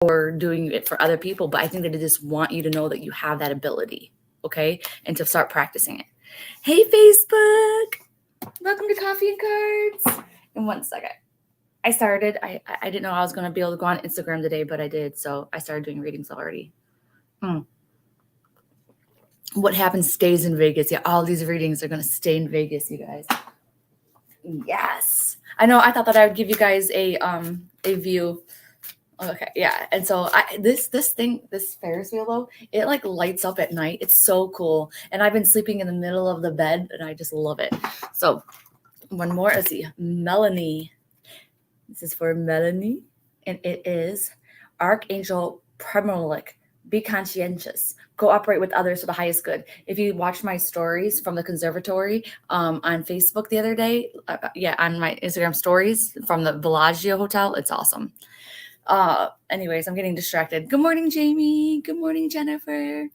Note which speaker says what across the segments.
Speaker 1: or doing it for other people, but I think that they just want you to know that you have that ability, okay? And to start practicing it. Hey, Facebook! Welcome to Coffee and Cards. In 1 second. I didn't know I was going to be able to go on Instagram today, but I did, so I started doing readings already. What happens stays in Vegas. Yeah, all these readings are going to stay in Vegas, you guys. Yes. I know, I thought that I would give you guys a view. Okay, yeah. And so this Ferris wheel though, it like lights up at night. It's so cool. And I've been sleeping in the middle of the bed and I just love it. So one more, let's see, Melanie. This is for Melanie. And it is Archangel Premilik. Be conscientious. Cooperate with others for the highest good. If you watch my stories from the conservatory on Facebook the other day, on my Instagram stories from the Bellagio Hotel, it's awesome. Anyways, I'm getting distracted. Good morning, Jamie. Good morning, Jennifer.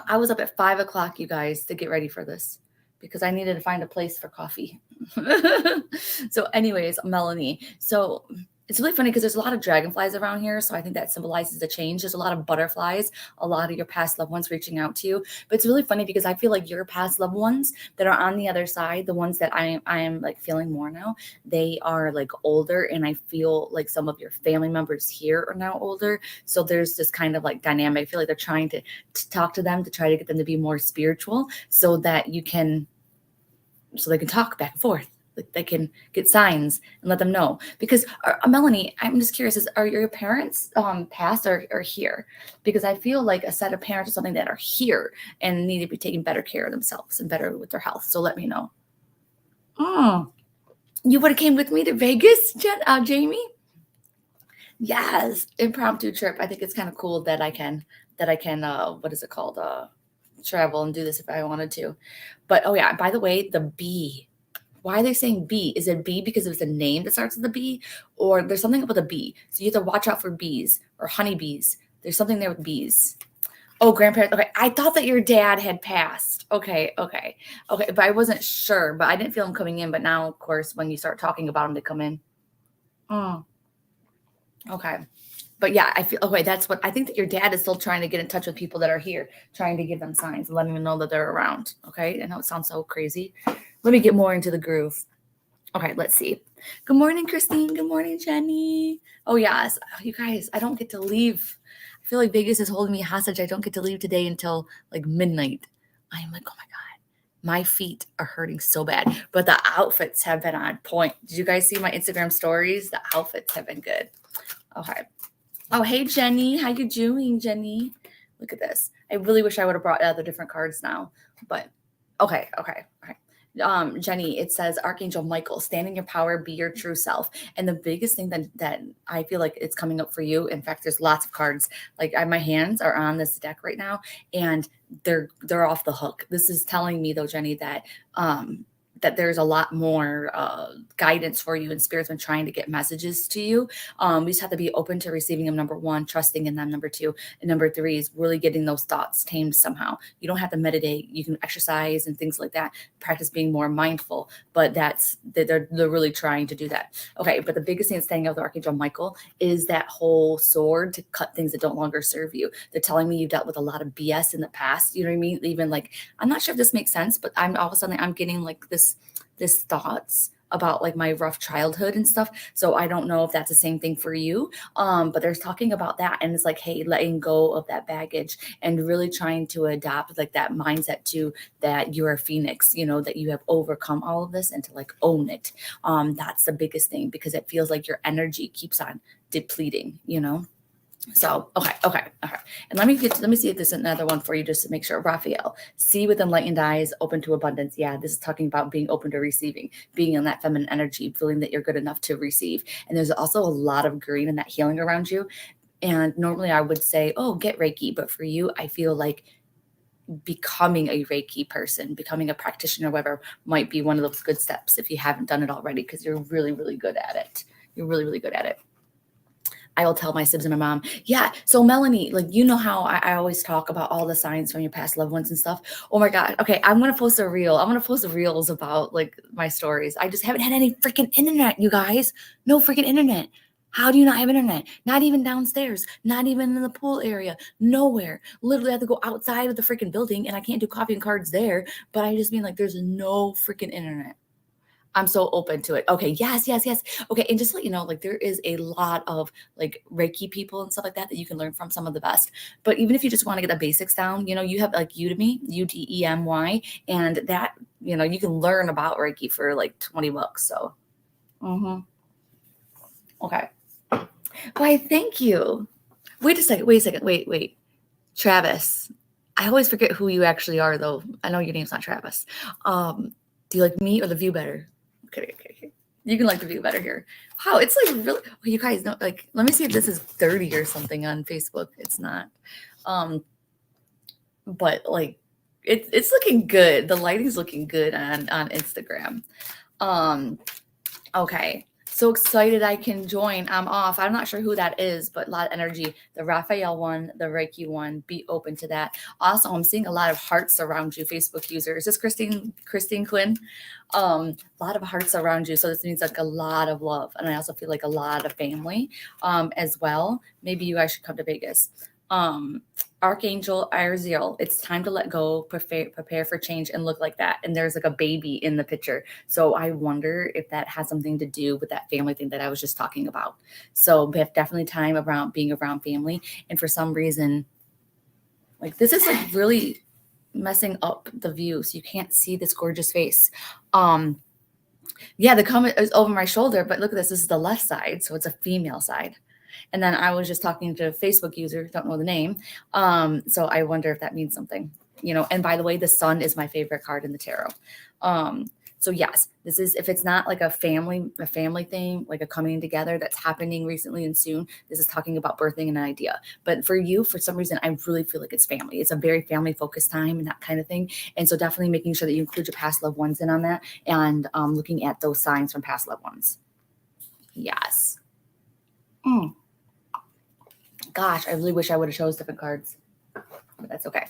Speaker 1: I was up at 5 o'clock, you guys, to get ready for this because I needed to find a place for coffee. So anyways, Melanie. So it's really funny because there's a lot of dragonflies around here. So I think that symbolizes the change. There's a lot of butterflies, a lot of your past loved ones reaching out to you. But it's really funny because I feel like your past loved ones that are on the other side, the ones that I am like feeling more now, they are like older. And I feel like some of your family members here are now older. So there's this kind of like dynamic. I feel like they're trying to talk to them to try to get them to be more spiritual so that they can talk back and forth. They can get signs and let them know. Because Melanie, I'm just curious: are your parents past or here? Because I feel like a set of parents or something that are here and need to be taking better care of themselves and better with their health. So let me know. You would have came with me to Vegas, Jamie? Yes, impromptu trip. I think it's kind of cool that I can what is it called? Travel and do this if I wanted to. But oh yeah, by the way, the bee. Why are they saying bee? Is it bee because it's a name that starts with a B, or there's something about a bee? So you have to watch out for bees or honeybees. There's something there with bees. Oh, grandparents. Okay, I thought that your dad had passed. Okay. But I wasn't sure. But I didn't feel him coming in. But now, of course, when you start talking about him, they come in. Okay. But yeah, I feel okay. That's what I think, that your dad is still trying to get in touch with people that are here, trying to give them signs, letting them know that they're around. Okay. I know it sounds so crazy. Let me get more into the groove. Okay, let's see. Good morning, Christine. Good morning, Jenny. Oh, yes. You guys, I don't get to leave. I feel like Vegas is holding me hostage. I don't get to leave today until like midnight. I am like, oh my God, my feet are hurting so bad. But the outfits have been on point. Did you guys see my Instagram stories? The outfits have been good. Okay. Oh, hey, Jenny. How you doing, Jenny? Look at this. I really wish I would have brought other different cards now. But okay. Jenny, it says Archangel Michael, stand in your power, be your true self. And the biggest thing that I feel like it's coming up for you, in fact, there's lots of cards, like my hands are on this deck right now and they're off the hook. This is telling me though, Jenny, that there's a lot more guidance for you, and Spirit's been trying to get messages to you. We just have to be open to receiving them, number one, trusting in them, number two, and number three is really getting those thoughts tamed somehow. You don't have to meditate. You can exercise and things like that, practice being more mindful, but they're really trying to do that. Okay, but the biggest thing that's staying out with Archangel Michael is that whole sword to cut things that don't longer serve you. They're telling me you've dealt with a lot of BS in the past. You know what I mean? Even like, I'm not sure if this makes sense, but all of a sudden I'm getting like this thoughts about like my rough childhood and stuff. So I don't know if that's the same thing for you. But there's talking about that. And it's like, hey, letting go of that baggage and really trying to adopt like that mindset to that you're a phoenix, that you have overcome all of this and to like own it. That's the biggest thing, because it feels like your energy keeps on depleting, So, okay. And let me see if there's another one for you just to make sure. Raphael, see with enlightened eyes, open to abundance. Yeah, this is talking about being open to receiving, being in that feminine energy, feeling that you're good enough to receive. And there's also a lot of green and that healing around you. And normally I would say, oh, get Reiki. But for you, I feel like becoming a Reiki person, becoming a practitioner, whatever, might be one of those good steps if you haven't done it already, because you're really, really good at it. You're really, really good at it. I will tell my sibs and my mom. Yeah. So Melanie, like, how I always talk about all the signs from your past loved ones and stuff. Oh my God. Okay. I'm going to post a reel. I'm going to post reels about like my stories. I just haven't had any freaking internet, you guys. No freaking internet. How do you not have internet? Not even downstairs, not even in the pool area, nowhere. Literally have to go outside of the freaking building, and I can't do coffee and cards there, but I just mean like there's no freaking internet. I'm so open to it. Okay, yes, yes, yes. Okay, and just to let you know, like there is a lot of like Reiki people and stuff like that that you can learn from, some of the best. But even if you just want to get the basics down, you have like Udemy, Udemy, and that, you can learn about Reiki for like $20. So, okay. Why, thank you. Wait a second. Wait a second. Wait. Travis. I always forget who you actually are, though. I know your name's not Travis. Do you like me or the view better? Okay. You can like the view better here. Wow, it's like really. Well, you guys know, like, let me see if this is 30 or something on Facebook. It's not. But like, it's looking good. The lighting's looking good on Instagram. Okay. So excited I can join. I'm off. I'm not sure who that is, but a lot of energy. The Raphael one, the Reiki one, be open to that. Also, I'm seeing a lot of hearts around you, Facebook user. Is this Christine Quinn? A lot of hearts around you. So this means like a lot of love. And I also feel like a lot of family as well. Maybe you guys should come to Vegas. Archangel Ariel, it's time to let go, prepare for change, and look like that. And there's like a baby in the picture. So I wonder if that has something to do with that family thing that I was just talking about. So we have definitely time around being around family. And for some reason, like this is like really messing up the view. So you can't see this gorgeous face. Yeah, the comment is over my shoulder, but look at this. This is the left side. So it's a female side. And then I was just talking to a Facebook user, don't know the name. So I wonder if that means something, and by the way, the sun is my favorite card in the tarot. So yes, this is, if it's not like a family thing, like a coming together that's happening recently and soon, this is talking about birthing an idea. But for you, for some reason, I really feel like it's family. It's a very family focused time and that kind of thing. And so definitely making sure that you include your past loved ones in on that, and looking at those signs from past loved ones. Yes. Gosh, I really wish I would have chose different cards, but that's okay.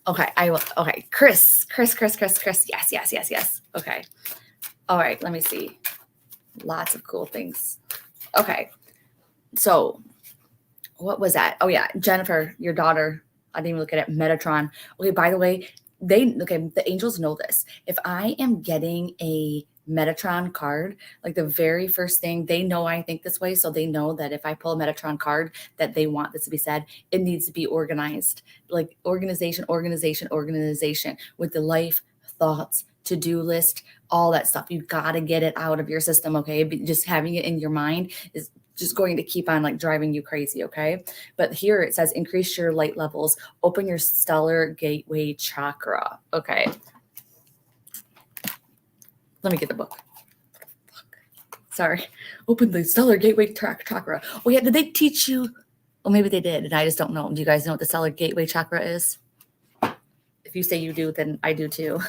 Speaker 1: Okay, I will. Okay, Chris. Yes. Okay. All right, let me see. Lots of cool things. Okay, so what was that? Oh yeah, Jennifer, your daughter. I didn't even look at it. Metatron. Okay, by the way, the angels know this. If I am getting a Metatron card, like the very first thing, they know I think this way, so they know that if I pull a Metatron card that they want this to be said, it needs to be organized, like organization with the life thoughts, to-do list, all that stuff. You got to get it out of your system. Okay, just having it in your mind is just going to keep on like driving you crazy. Okay, but here it says increase your light levels, open your stellar gateway chakra. Okay, let me get the book. Sorry. Open the stellar gateway chakra. Oh yeah, did they teach you? Well, maybe they did, and I just don't know. Do you guys know what the stellar gateway chakra is? If you say you do, then I do too.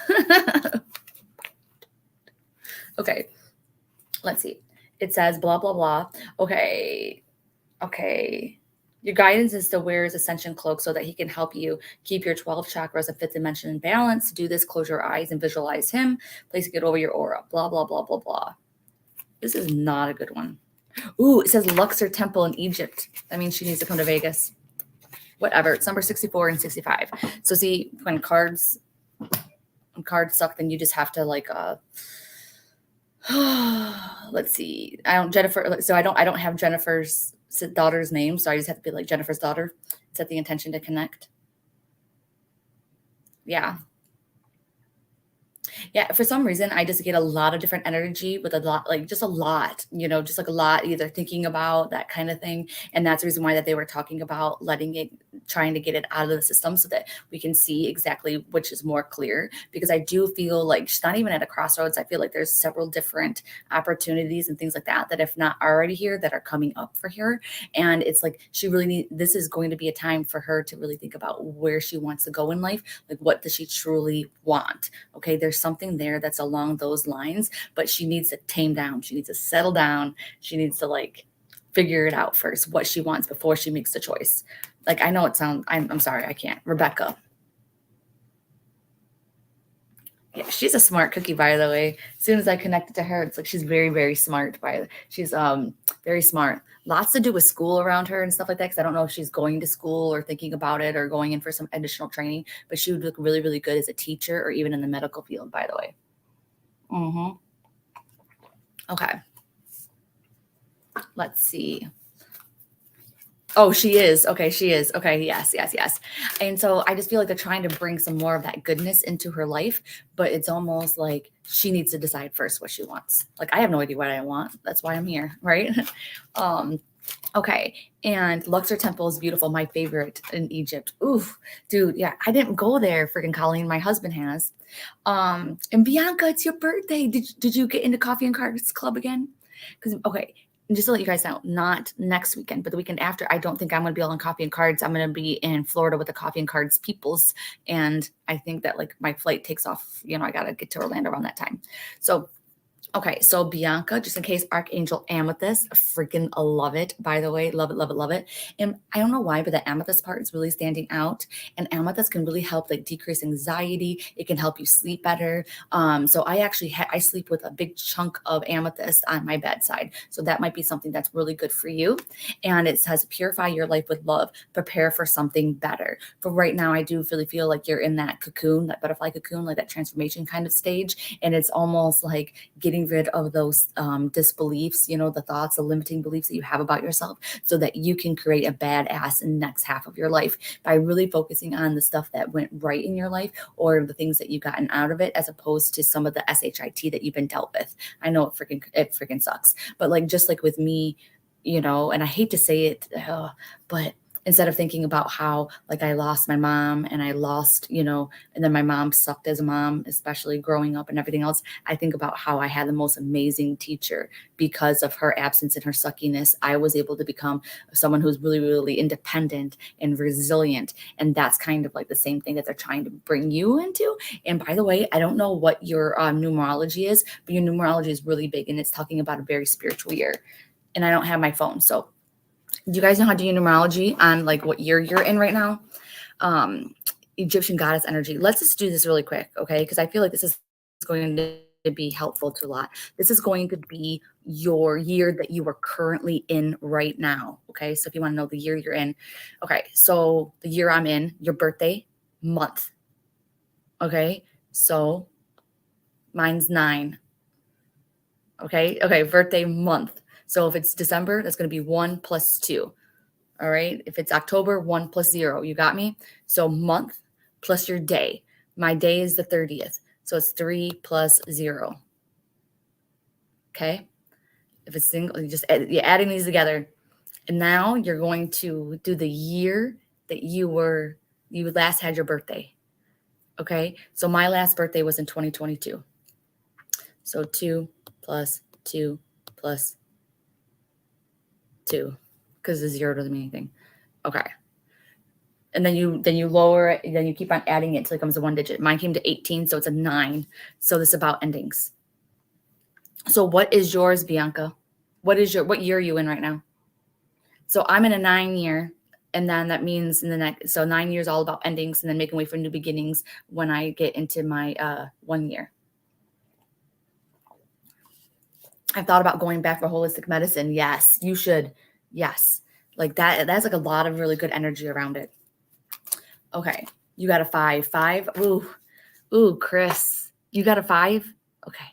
Speaker 1: Okay. Let's see. It says blah, blah, blah. Okay. Your guidance is to wear his ascension cloak so that he can help you keep your 12 chakras of fifth dimension in balance. To do this, close your eyes and visualize him. Place it over your aura. Blah, blah, blah, blah, blah. This is not a good one. Ooh, it says Luxor Temple in Egypt. That means she needs to come to Vegas. Whatever. It's number 64 and 65. So see, when cards suck, then you just have to like let's see. I don't have Jennifer's daughter's name, so I just have to be like Jennifer's daughter. Set the intention to connect. Yeah. Yeah, for some reason, I just get a lot of different energy with a lot, like just a lot, just like a lot, either thinking about that kind of thing. And that's the reason why that they were talking about trying to get it out of the system so that we can see exactly which is more clear. Because I do feel like she's not even at a crossroads. I feel like there's several different opportunities and things like that, that if not already here, that are coming up for her. And it's like, this is going to be a time for her to really think about where she wants to go in life. Like, what does she truly want? Okay, there's something there that's along those lines, but she needs to tame down. She needs to settle down. She needs to like figure it out first, what she wants, before she makes the choice. Like, I know I'm sorry, I can't. Rebecca. Yeah, she's a smart cookie, by the way. As soon as I connected to her, it's like she's very, very smart. She's very smart. Lots to do with school around her and stuff like that. Because I don't know if she's going to school or thinking about it or going in for some additional training. But she would look really, really good as a teacher or even in the medical field, by the way. Mm-hmm. Okay. Let's see. Oh, she is. Okay, she is. Okay, yes, yes, yes. And so I just feel like they're trying to bring some more of that goodness into her life, but it's almost like she needs to decide first what she wants. Like I have no idea what I want. That's why I'm here, right? um okay. And Luxor Temple is beautiful, my favorite in Egypt. Oof, dude, yeah, I didn't go there, freaking Colleen, my husband has. And Bianca, it's your birthday. Did you get into Coffee and Cards Club again? Because okay, and just to let you guys know, not next weekend, but the weekend after, I don't think I'm going to be on Coffee and Cards. I'm going to be in Florida with the Coffee and Cards peoples. And I think that like my flight takes off, I got to get to Orlando around that time. So okay, so Bianca, just in case, Archangel Amethyst, freaking love it, by the way. Love it, love it, love it. And I don't know why, but the amethyst part is really standing out. And amethyst can really help like decrease anxiety. It can help you sleep better. So I actually I sleep with a big chunk of amethyst on my bedside. So that might be something that's really good for you. And it says purify your life with love, prepare for something better. For right now, I do really feel like you're in that cocoon, that butterfly cocoon, like that transformation kind of stage. And it's almost like getting rid of those disbeliefs, the thoughts, the limiting beliefs that you have about yourself so that you can create a badass in the next half of your life by really focusing on the stuff that went right in your life or the things that you've gotten out of it as opposed to some of the SHIT that you've been dealt with. I know it freaking sucks, but like, just like with me, and I hate to say it, but instead of thinking about how like I lost my mom and I lost, and then my mom sucked as a mom, especially growing up and everything else, I think about how I had the most amazing teacher because of her absence and her suckiness. I was able to become someone who's really, really independent and resilient. And that's kind of like the same thing that they're trying to bring you into. And by the way, I don't know what your numerology is, but your numerology is really big and it's talking about a very spiritual year. And I don't have my phone. So do you guys know how to do numerology on like what year you're in right now? Egyptian goddess energy. Let's just do this really quick, okay? Because I feel like this is going to be helpful to a lot. This is going to be your year that you are currently in right now, okay? So if you want to know the year you're in, okay, so the year I'm in, your birthday month, okay? So mine's 9, okay, birthday month. So if it's December, that's going to be 1 plus 2. All right. If it's October, 1 plus 0. You got me? So month plus your day. My day is the 30th. So it's 3 plus 0. Okay. If it's single, you're adding these together. And now you're going to do the year that you last had your birthday. Okay. So my last birthday was in 2022. So 2 plus 2 plus 2, because the 0 doesn't mean anything. Okay. And then you lower it, then you keep on adding it until it comes to 1 digit. Mine came to 18, so it's a 9. So this is about endings. So what is yours, Bianca? What year are you in right now? So I'm in a 9 year, and then that means in the next, so 9 years all about endings and then making way for new beginnings when I get into my 1 year. I've thought about going back for holistic medicine. Yes, you should. Yes. Like that's like a lot of really good energy around it. Okay. You got a 5. 5. Ooh, Chris, you got a 5? Okay.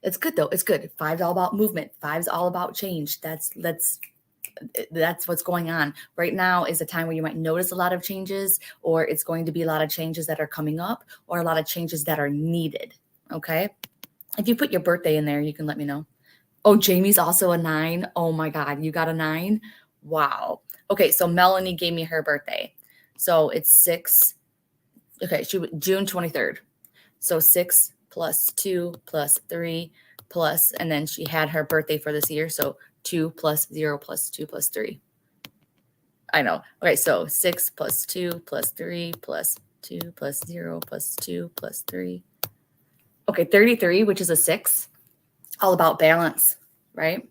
Speaker 1: It's good though. It's good. 5's all about movement. 5's all about change. That's what's going on. Right now is a time where you might notice a lot of changes, or it's going to be a lot of changes that are coming up, or a lot of changes that are needed. Okay. If you put your birthday in there, you can let me know. Oh, Jamie's also a 9. Oh my God. You got a 9? Wow. Okay. So Melanie gave me her birthday. So it's 6. Okay. June 23rd. So 6 plus 2 plus 3 plus, and then she had her birthday for this year. So 2 plus 0 plus 2 plus 3. I know. Okay. So 6 plus 2 plus 3 plus 2 plus 0 plus 2 plus 3. Okay. 33, which is a 6. All about balance, right?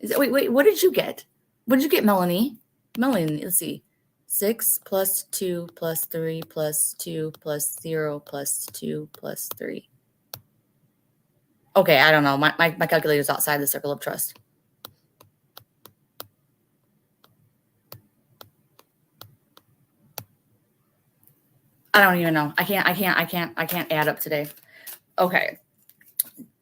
Speaker 1: Wait, what did you get? What did you get, Melanie? Melanie, let's see. 6 plus 2 plus 3 plus 2 plus 0 plus 2 plus 3. Okay, I don't know. My calculator is outside the circle of trust. I don't even know. I can't add up today. Okay.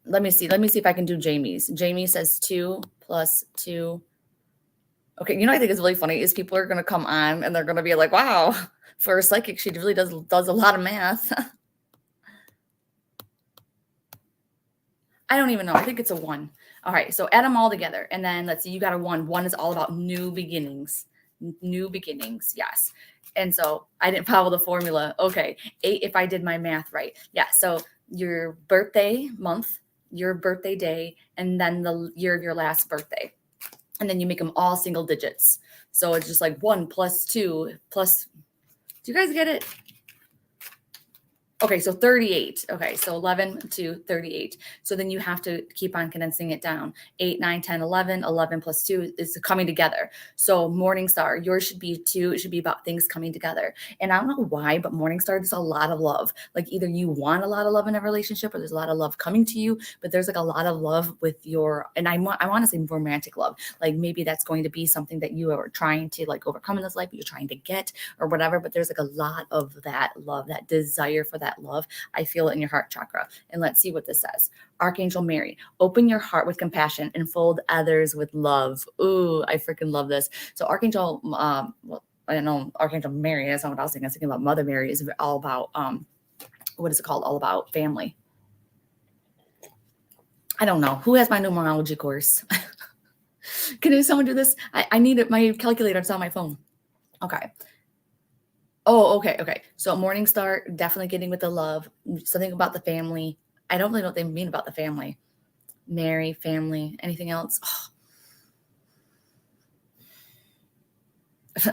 Speaker 1: Let me see. Let me see if I can do Jamie's. Jamie says 2 plus 2. Okay, you know what I think is really funny is people are gonna come on and they're gonna be like, wow, for a psychic, she really does a lot of math. I don't even know. I think it's a 1. All right, so add them all together. And then let's see, you got a 1. 1 is all about new beginnings. New beginnings, yes. And so I didn't follow the formula. Okay, 8 if I did my math right. Yeah, so your birthday month, your birthday day, and then the year of your last birthday. And then you make them all single digits. So it's just like 1 plus 2 plus. Do you guys get it? Okay, so 38. Okay, so 11 to 38. So then you have to keep on condensing it down. 8, 9, 10, 11. 11 plus 2 is coming together. So Morningstar, yours should be 2. It should be about things coming together. And I don't know why, but Morningstar, there's a lot of love. Like either you want a lot of love in a relationship or there's a lot of love coming to you, but there's like a lot of love with your, and I want to say romantic love. Like maybe that's going to be something that you are trying to like overcome in this life, you're trying to get or whatever, but there's like a lot of that love, that desire for that love. I feel it in your heart chakra. And let's see what this says. Archangel Mary, open your heart with compassion and fold others with love. Ooh, I freaking love this. So Archangel, well, I don't know, Archangel Mary, that's not what I was thinking. I was thinking about Mother Mary is all about, what is it called? All about family. I don't know. Who has my numerology course? Can someone do this? I need it. My calculator. It's on my phone. Okay. Oh, okay, okay. So Morningstar, definitely getting with the love. Something about the family. I don't really know what they mean about the family. Mary, family, anything else? Oh,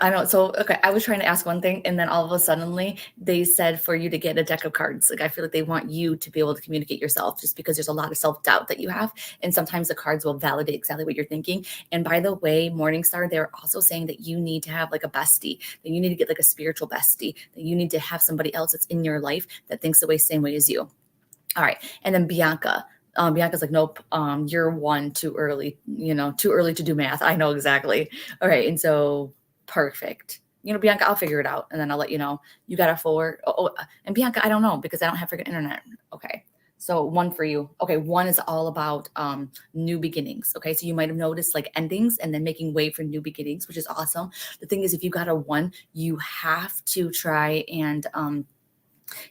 Speaker 1: I know. So, okay, I was trying to ask one thing, and then all of a sudden, they said for you to get a deck of cards. Like, I feel like they want you to be able to communicate yourself just because there's a lot of self doubt that you have. And sometimes the cards will validate exactly what you're thinking. And by the way, Morningstar, they're also saying that you need to have like a bestie, that you need to get like a spiritual bestie, that you need to have somebody else that's in your life that thinks the same way as you. All right. And then Bianca. Bianca's like, nope, you're 1 too early, too early to do math. I know exactly. All right. And so perfect. Bianca, I'll figure it out. And then I'll let you know. You got a 4. And Bianca, I don't know because I don't have freaking internet. Okay. So 1 for you. Okay. 1 is all about new beginnings. Okay. So you might have noticed like endings and then making way for new beginnings, which is awesome. The thing is, if you got a 1, you have to try and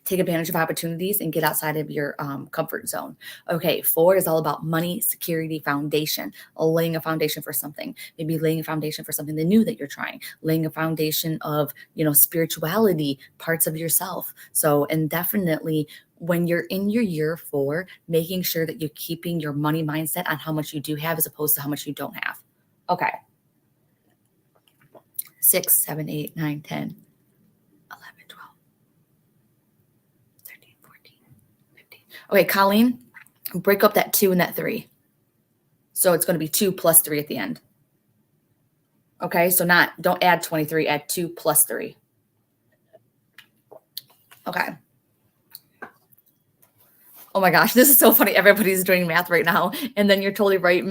Speaker 1: take advantage of opportunities and get outside of your comfort zone. Okay, 4 is all about money, security, foundation, laying a foundation for something, maybe laying a foundation for something new that you're trying, laying a foundation of, spirituality, parts of yourself. So, and definitely when you're in your year 4, making sure that you're keeping your money mindset on how much you do have as opposed to how much you don't have. Okay. 6, 7, 8, 9, 10. 15. Okay, Colleen, break up that 2 and that 3. So it's going to be 2 plus 3 at the end. Okay, so don't add 23, add 2 plus 3. Okay. Oh my gosh, this is so funny. Everybody's doing math right now. And then you're totally right.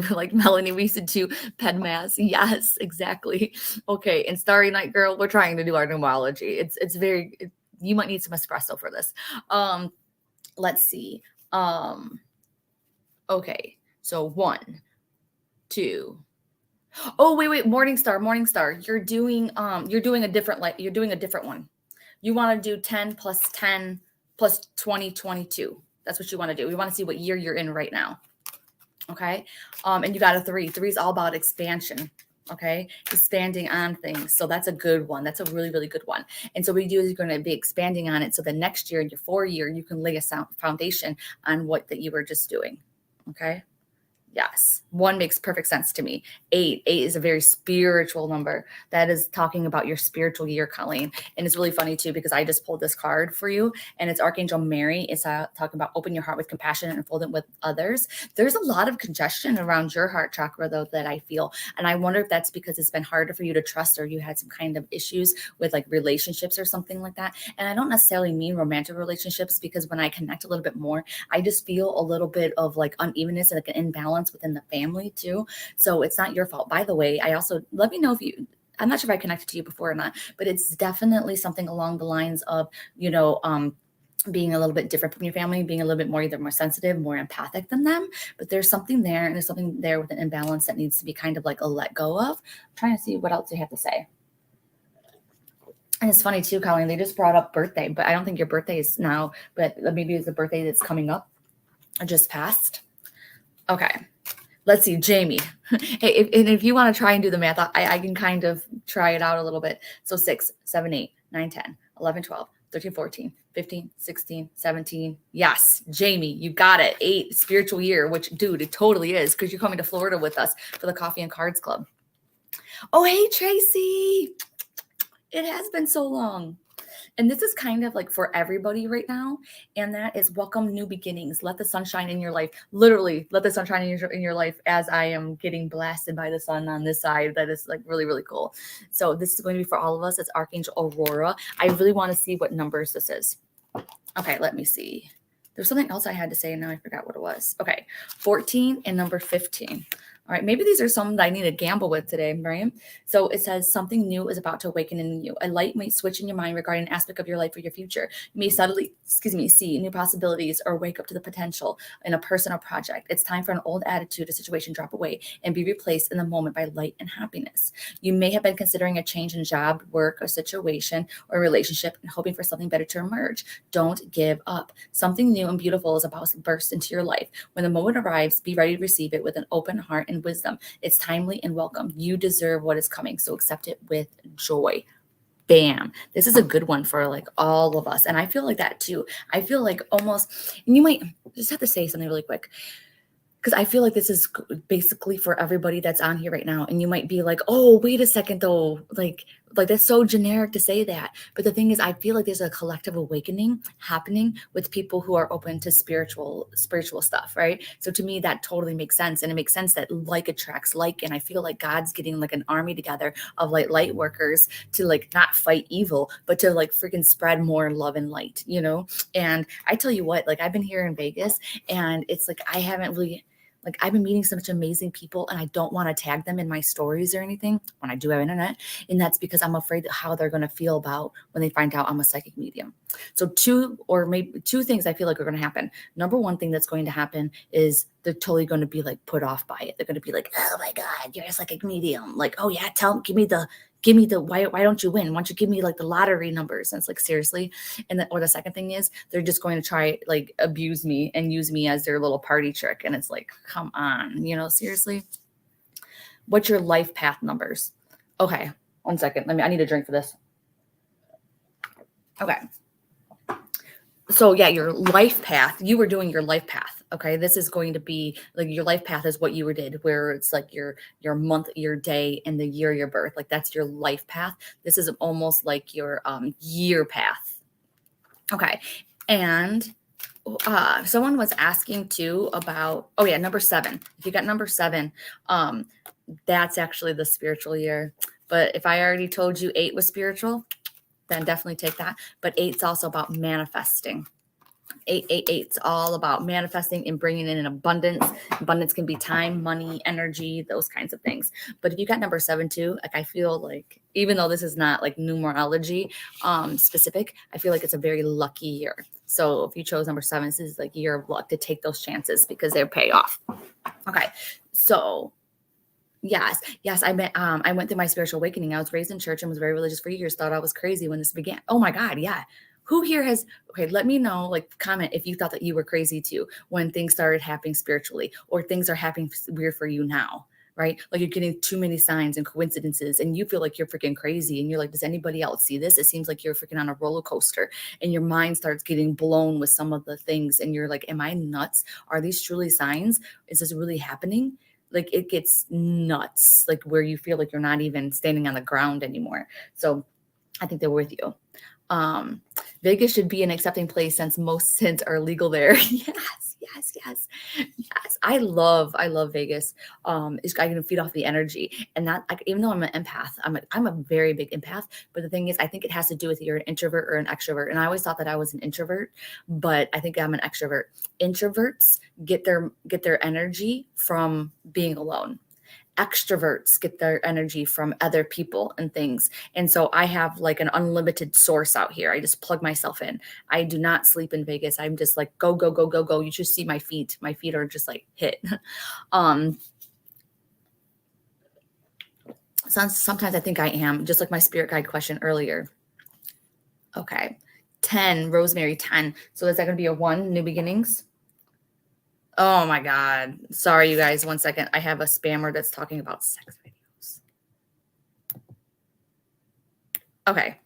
Speaker 1: Like Melanie, we used to pen math. Yes, exactly. Okay, and Starry Night Girl, we're trying to do our numerology. It's very, you might need some espresso for this. Let's see. Okay, so 1, 2. Oh, wait, Morningstar. You're doing a different one. You want to do 10 plus 10 plus 20, 22. That's what you want to do. We want to see what year you're in right now. Okay. And you got a 3. 3 is all about expansion. Okay. Expanding on things. So that's a good one. That's a really, really good one. And so what you do is you're going to be expanding on it. So the next year in your 4 year, you can lay a sound foundation on what that you were just doing. Okay. Yes. 1 makes perfect sense to me. 8 is a very spiritual number. That is talking about your spiritual year, Colleen. And it's really funny too, because I just pulled this card for you and it's Archangel Mary. It's talking about open your heart with compassion and unfold it with others. There's a lot of congestion around your heart chakra though, that I feel. And I wonder if that's because it's been harder for you to trust, or you had some kind of issues with like relationships or something like that. And I don't necessarily mean romantic relationships, because when I connect a little bit more, I just feel a little bit of like unevenness and like an imbalance within the family too. So it's not your fault. By the way, I also, let me know if you, I'm not sure if I connected to you before or not, but it's definitely something along the lines of, being a little bit different from your family, being a little bit more either more sensitive, more empathic than them. But there's something there, and there's something there with an imbalance that needs to be kind of like a let go of. I'm trying to see what else you have to say. And it's funny too, Colleen, they just brought up birthday, but I don't think your birthday is now, but maybe it's a birthday that's coming up or just passed. Okay. Let's see, Jamie. Hey, if you want to try and do the math, I can kind of try it out a little bit. So 6, 7, 8, 9, 10, 11, 12, 13, 14, 15, 16, 17. Yes, Jamie, you got it. 8, spiritual year, which, dude, it totally is, because you're coming to Florida with us for the Coffee and Cards Club. Oh, hey, Tracy. It has been so long. And this is kind of like for everybody right now. And that is welcome new beginnings. Let the sun shine in your life. Literally, let the sun shine in your life as I am getting blasted by the sun on this side. That is like really, really cool. So this is going to be for all of us. It's Archangel Aurora. I really want to see what numbers this is. Okay, let me see. There's something else I had to say and now I forgot what it was. Okay, 14 and number 15. All right, maybe these are some that I need to gamble with today, Miriam. So it says something new is about to awaken in you. A light might switch in your mind regarding an aspect of your life or your future. You may suddenly, see new possibilities or wake up to the potential in a person or project. It's time for an old attitude or situation drop away and be replaced in the moment by light and happiness. You may have been considering a change in job, work, or situation or relationship and hoping for something better to emerge. Don't give up. Something new and beautiful is about to burst into your life. When the moment arrives, be ready to receive it with an open heart and wisdom. It's timely and welcome. You deserve what is coming, so accept it with joy. Bam. This is a good one for like all of us. And I feel like that too. I feel like almost, and you might just have to say something really quick, because I feel like this is basically for everybody that's on here right now. And you might be like, oh, wait a second though. Like that's so generic to say that. But the thing is, I feel like there's a collective awakening happening with people who are open to spiritual stuff, right? So to me, that totally makes sense. And it makes sense that like attracts like, and I feel like God's getting like an army together of like light workers to like not fight evil, but to like freaking spread more love and light, And I tell you what, like I've been here in Vegas and it's like, I haven't really, like I've been meeting such amazing people and I don't want to tag them in my stories or anything when I do have internet. And that's because I'm afraid of how they're going to feel about when they find out I'm a psychic medium. So 2 things I feel like are going to happen. Number 1 thing that's going to happen is they're totally going to be like put off by it. They're going to be like, oh my God, you're a psychic medium. Like, oh yeah, give me the, why don't you win? Why don't you give me like the lottery numbers? And it's like, seriously. And or the second thing is they're just going to try like abuse me and use me as their little party trick. And it's like, come on, seriously. What's your life path numbers? Okay. 1 second. I need a drink for this. Okay. So yeah, your life path, you were doing your life path. Okay. This is going to be like your life path is what you did, where it's like your month, your day, and the year of your birth. Like that's your life path. This is almost like your year path. Okay. And someone was asking too about, number 7. If you got number 7, that's actually the spiritual year. But if I already told you 8 was spiritual, then definitely take that. But 8's also about manifesting. 8's all about manifesting and bringing in an abundance. Abundance can be time, money, energy, those kinds of things. But if you got number 7 too, like I feel like, even though this is not like numerology specific, I feel like it's a very lucky year. So if you chose number 7, this is like year of luck to take those chances because they pay off. Okay. So Yes. I went through my spiritual awakening. I was raised in church and was very religious for years. Thought I was crazy when this began. Oh my God. Yeah. Who here has, okay, let me know, like comment if you thought that you were crazy too when things started happening spiritually or things are happening weird for you now. right? Like you're getting too many signs and coincidences and you feel like you're freaking crazy. And you're like, does anybody else see this? It seems like you're freaking on a roller coaster and your mind starts getting blown with some of the things. And you're like, am I nuts? Are these truly signs? Is this really happening? Like it gets nuts, like where you feel like you're not even standing on the ground anymore. So I think they're with you. Vegas should be an accepting place since most sins are legal there. Yes. I love Vegas. I can feed off the energy, and that even though I'm an empath, I'm a very big empath. But the thing is, I think it has to do with you're an introvert or an extrovert. And I always thought that I was an introvert, but I think I'm an extrovert. Introverts get their energy from being alone. Extroverts get their energy from other people and things. And so I have like an unlimited source out here. I just plug myself in. I do not sleep in Vegas. I'm just like, go, go, go, go, go. You should see my feet. My feet are just like hit. Sometimes I think I am, just like my spirit guide question earlier. Okay. 10, Rosemary, 10. So is that going to be a 1, new beginnings? Oh my God. Sorry, you guys. 1 second. I have a spammer that's talking about sex videos. Okay.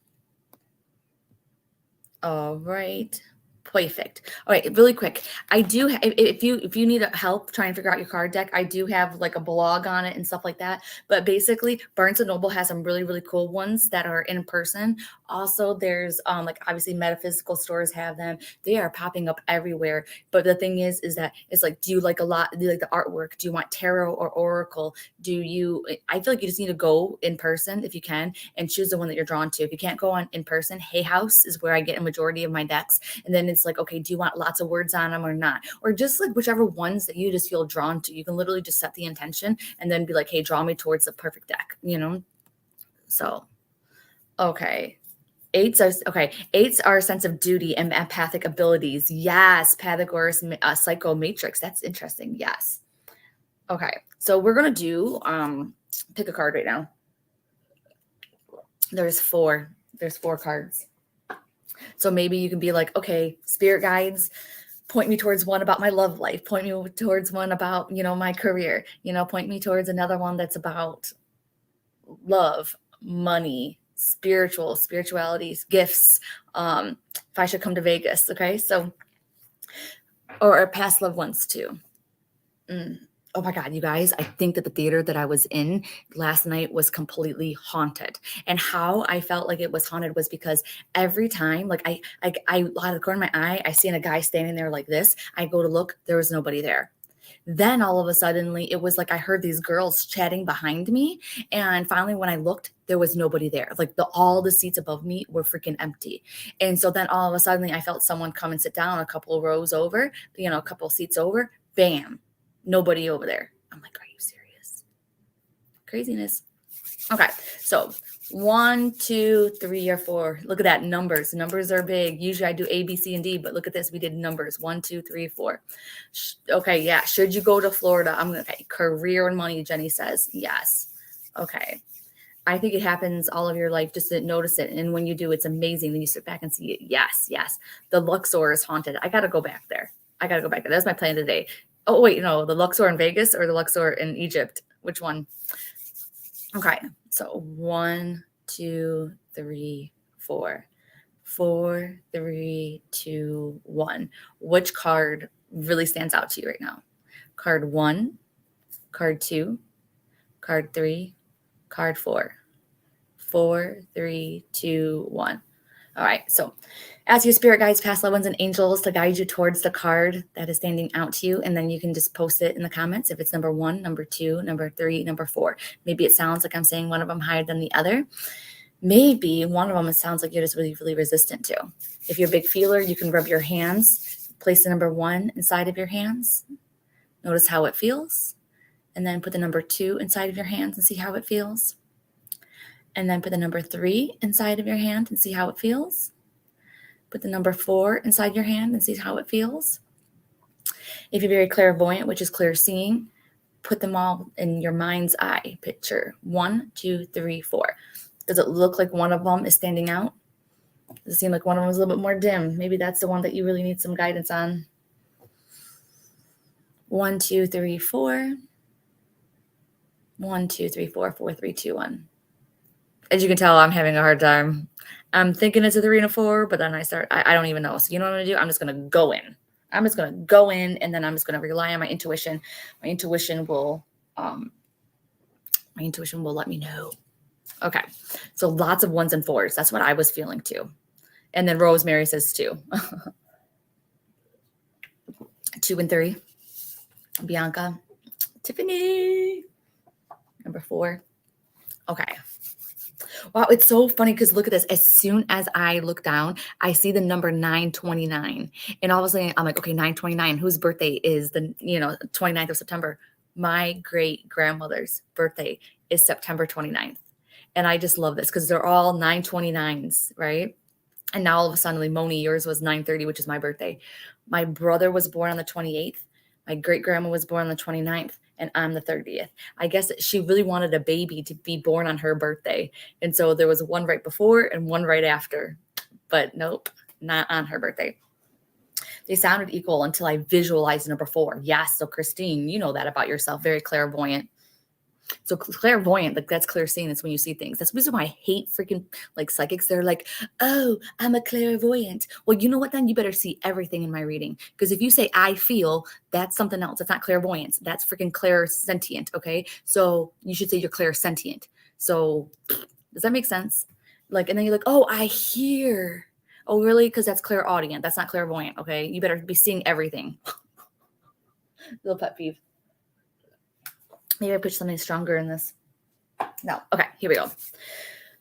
Speaker 1: All right. Perfect. All right, really quick. I do if you need help trying to figure out your card deck, I do have like a blog on it and stuff like that. But basically, Barnes and Noble has some really, really cool ones that are in person. Also, there's like obviously metaphysical stores have them. They are popping up everywhere. But the thing is that it's like, do you like the artwork? Do you want tarot or oracle? I feel like you just need to go in person if you can and choose the one that you're drawn to. If you can't go on in person, Hay House is where I get a majority of my decks. And then it's like, okay, do you want lots of words on them or not? Or just like whichever ones that you just feel drawn to. You can literally just set the intention and then be like, hey, draw me towards the perfect deck, So, okay. Eights are a sense of duty and empathic abilities. Yes. Pythagoras psycho matrix. That's interesting. Yes. Okay. So we're going to do, pick a card right now. There's 4 cards. So maybe you can be like, okay, spirit guides, point me towards one about my love life, point me towards one about, my career, point me towards another one that's about love, money, spiritualities, gifts, if I should come to Vegas. Okay. So, or past loved ones too. Oh my God, you guys, I think that the theater that I was in last night was completely haunted. And how I felt like it was haunted was because every time, like I out of the corner of my eye, I seen a guy standing there like this. I go to look, there was nobody there. Then all of a sudden, it was like I heard these girls chatting behind me. And finally, when I looked, there was nobody there. Like all the seats above me were freaking empty. And so then all of a sudden, I felt someone come and sit down a couple of rows over, a couple of seats over. Bam. Nobody over there. I'm like, are you serious? Craziness. Okay. So 1, 2, 3, or 4. Look at that. Numbers. Numbers are big. Usually I do A, B, C, and D, but look at this. We did numbers. 1, 2, 3, 4. Okay. Yeah. Should you go to Florida? I'm going to pay career and money. Jenny says yes. Okay. I think it happens all of your life. Just to notice it. And when you do, it's amazing. Then you sit back and see it. Yes. The Luxor is haunted. I got to go back there. That's my plan today. Oh, wait, no, the Luxor in Vegas or the Luxor in Egypt? Which one? Okay, so 1, 2, 3, 4. 4, 3, 2, 1. Which card really stands out to you right now? Card 1, card 2, card 3, card 4. 4, 3, 2, 1. All right, so ask your spirit guides, past loved ones, and angels to guide you towards the card that is standing out to you. And then you can just post it in the comments if it's number 1, number 2, number 3, number 4. Maybe it sounds like I'm saying one of them higher than the other. Maybe one of them, it sounds like you're just really, really resistant to. If you're a big feeler, you can rub your hands, place the number 1 inside of your hands. Notice how it feels. And then put the number 2 inside of your hands and see how it feels. And then put the number 3 inside of your hand and see how it feels. Put the number 4 inside your hand and see how it feels. If you're very clairvoyant, which is clear seeing, put them all in your mind's eye picture. 1, 2, 3, 4. Does it look like one of them is standing out? Does it seem like one of them is a little bit more dim? Maybe that's the one that you really need some guidance on. 1, 2, 3, 4. 1, 2, 3, 4, 4, 3, 2, 1. As you can tell, I'm having a hard time. I'm thinking it's a 3 and a 4, but then I don't even know. So you know what I'm gonna do? I'm just gonna go in. I'm just gonna go in, and then I'm just gonna rely on my intuition. My intuition will let me know. Okay. So lots of 1s and 4s. That's what I was feeling too. And then Rosemary says 2. 2 and 3. Bianca. Tiffany. Number 4. Okay. Wow, it's so funny because look at this. As soon as I look down, I see the number 929. And all of a sudden I'm like, okay, 929. Whose birthday is the 29th of September? My great grandmother's birthday is September 29th. And I just love this because they're all 929s, right? And now all of a sudden, Limoni, yours was 930, which is my birthday. My brother was born on the 28th. My great grandma was born on the 29th, and I'm the 30th. I guess she really wanted a baby to be born on her birthday. And so there was one right before and one right after. But nope, not on her birthday. They sounded equal until I visualized number 4. Yes. So Christine, you know that about yourself. Very clairvoyant. So clairvoyant, like that's clear seeing. It's when you see things. That's the reason why I hate freaking like psychics. They're like, oh, I'm a clairvoyant. Well, you know what? Then you better see everything in my reading. Because if you say I feel, that's something else. It's not clairvoyance. That's freaking clairsentient. Okay. So you should say you're clairsentient. So does that make sense? Like, and then you're like, oh, I hear. Oh, really? Because that's clairaudient. That's not clairvoyant. Okay. You better be seeing everything. Little pet peeve. Maybe I put something stronger in this. No. Okay, here we go.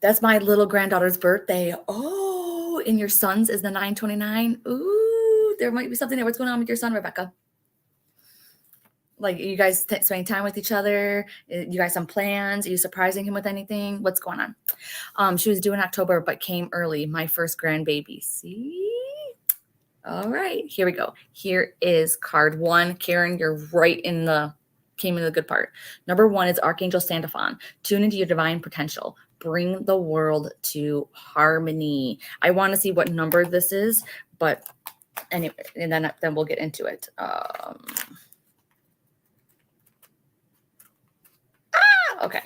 Speaker 1: That's my little granddaughter's birthday. Oh, and your son's is the 929. Ooh, there might be something there. What's going on with your son, Rebecca? Like, you guys spending time with each other? You guys some plans? Are you surprising him with anything? What's going on? She was due in October, but came early. My first grandbaby. See? All right, here we go. Here is card 1. Karen, you're right came in the good part. Number 1 is Archangel Sandalphon. Tune into your divine potential. Bring the world to harmony. I want to see what number this is, but anyway, and then we'll get into it. Okay.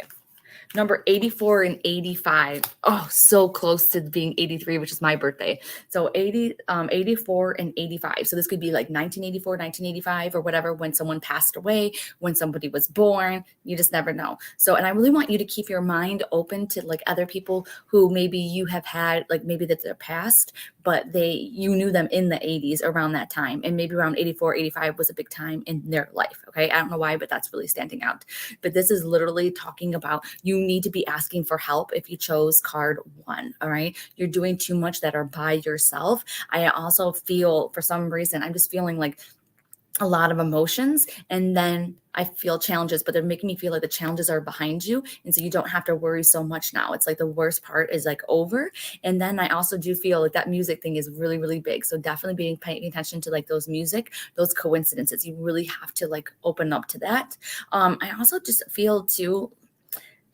Speaker 1: Number 84 and 85. Oh, so close to being 83, which is my birthday. So 84 and 85. So this could be like 1984, 1985 or whatever, when someone passed away, when somebody was born. You just never know. So, and I really want you to keep your mind open to like other people who maybe you have had, like maybe that they're past, but you knew them in the 80s around that time. And maybe around 84, 85 was a big time in their life. Okay. I don't know why, but that's really standing out. But this is literally talking about you need to be asking for help if you chose card 1. All right. You're doing too much that are by yourself. I also feel for some reason, I'm just feeling like a lot of emotions, and then I feel challenges, but they're making me feel like the challenges are behind you. And so you don't have to worry so much now. It's like the worst part is like over. And then I also do feel like that music thing is really, really big. So definitely paying attention to like those coincidences. You really have to like open up to that. I also just feel too,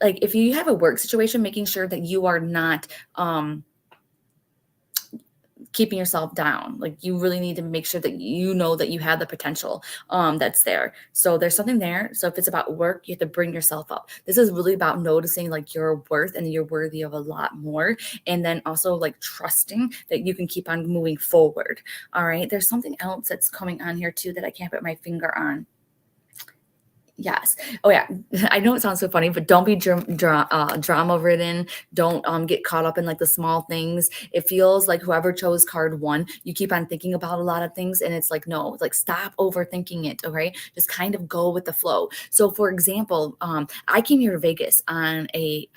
Speaker 1: like if you have a work situation, making sure that you are not, keeping yourself down. Like you really need to make sure that you know that you have the potential that's there. So there's something there. So if it's about work, you have to bring yourself up. This is really about noticing like your worth and you're worthy of a lot more. And then also like trusting that you can keep on moving forward. All right. There's something else that's coming on here too that I can't put my finger on. Yes. Oh, yeah. I know it sounds so funny, but don't be drama ridden. Don't get caught up in like the small things. It feels like whoever chose card 1, you keep on thinking about a lot of things, and it's like no, like stop overthinking it. Okay, just kind of go with the flow. So, for example, I came here to Vegas on a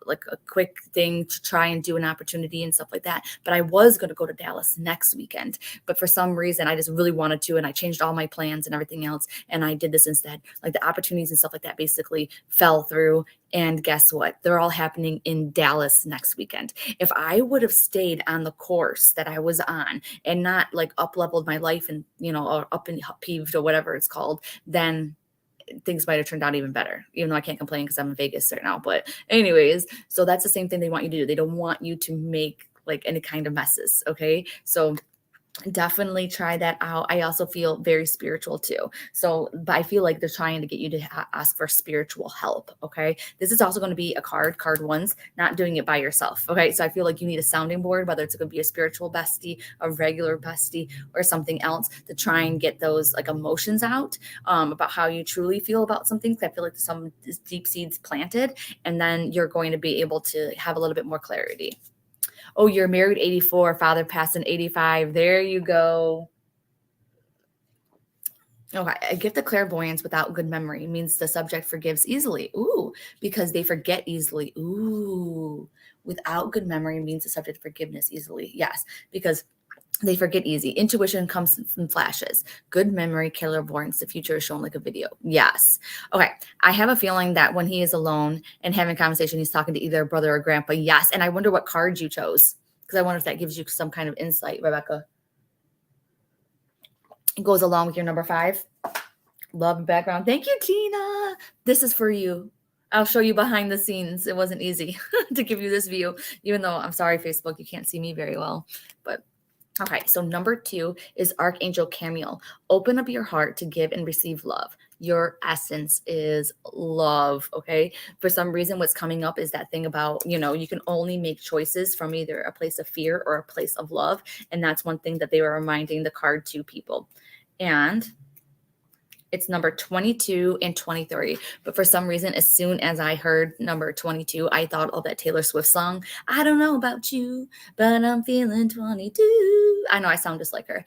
Speaker 1: like a quick thing to try and do an opportunity and stuff like that. But I was going to go to Dallas next weekend, but for some reason I just really wanted to, and I changed all my plans and everything else, and I did this instead. Like the opportunities and stuff like that basically fell through. And guess what? They're all happening in Dallas next weekend. If I would have stayed on the course that I was on and not like up leveled my life and, or up and peeved or whatever it's called, then things might have turned out even better, even though I can't complain because I'm in Vegas right now. But anyways, so that's the same thing they want you to do. They don't want you to make like any kind of messes. Okay. So definitely try that out. I also feel very spiritual too. So, but I feel like they're trying to get you to ask for spiritual help. Okay. This is also going to be a card ones, not doing it by yourself. Okay. So I feel like you need a sounding board, whether it's going to be a spiritual bestie, a regular bestie, or something else to try and get those like emotions out about how you truly feel about some things. I feel like some deep seeds planted, and then you're going to be able to have a little bit more clarity. Oh, you're married 84, father passed in 85. There you go. Okay, a gift of clairvoyance without good memory means the subject forgives easily. Ooh, because they forget easily. Ooh, without good memory means the subject forgiveness easily. Yes, because they forget easy. Intuition comes from flashes. Good memory, clairvoyance. The future is shown like a video. Yes. Okay. I have a feeling that when he is alone and having a conversation, he's talking to either a brother or grandpa. Yes. And I wonder what card you chose, because I wonder if that gives you some kind of insight, Rebecca. It goes along with your number 5. Love and background. Thank you, Tina. This is for you. I'll show you behind the scenes. It wasn't easy to give you this view, even though I'm sorry, Facebook, you can't see me very well. But okay, so number 2 is Archangel Camiel. Open up your heart to give and receive love. Your essence is love, okay? For some reason, what's coming up is that thing about, you can only make choices from either a place of fear or a place of love. And that's one thing that they were reminding the card to people. And it's number 22 and 23. But for some reason, as soon as I heard number 22, I thought of that Taylor Swift song. I don't know about you, but I'm feeling 22. I know I sound just like her.